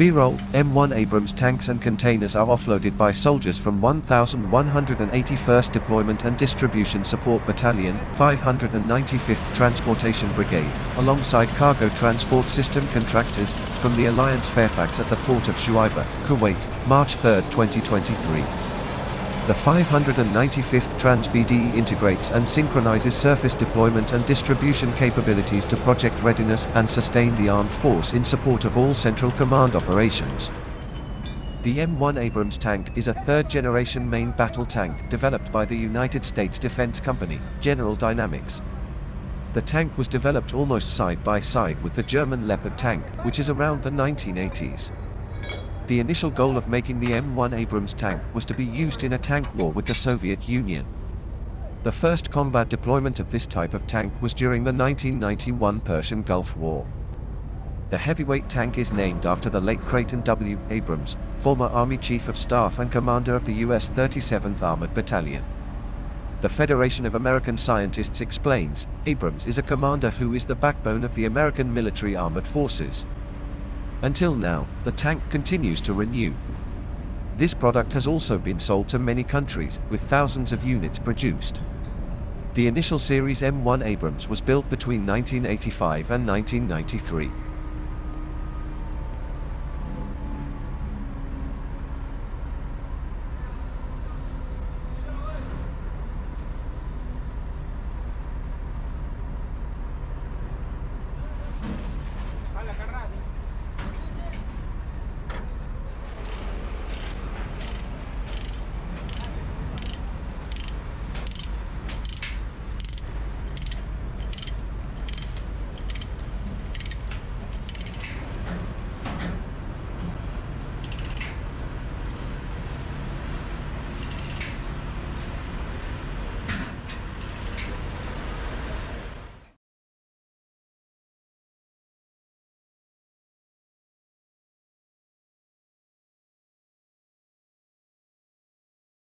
B-roll, M1 Abrams tanks and containers are offloaded by soldiers from 1181st Deployment and Distribution Support Battalion, 595th Transportation Brigade, alongside cargo transport system contractors, from the Alliance Fairfax at the port of Shuaibah, Kuwait, March 3, 2023. The 595th Trans-BDE integrates and synchronizes surface deployment and distribution capabilities to project readiness and sustain the armed force in support of all Central Command operations. The M1 Abrams tank is a third-generation main battle tank developed by the United States Defense Company, General Dynamics. The tank was developed almost side by side with the German Leopard tank, which is around the 1980s. The initial goal of making the M1 Abrams tank was to be used in a tank war with the Soviet Union. The first combat deployment of this type of tank was during the 1991 Persian Gulf War. The heavyweight tank is named after the late Creighton W. Abrams, former Army Chief of Staff and commander of the U.S. 37th Armored Battalion. The Federation of American Scientists explains, Abrams is a commander who is the backbone of the American military armored forces. Until now, the tank continues to renew. This product has also been sold to many countries, with thousands of units produced. The initial series M1 Abrams was built between 1985 and 1993.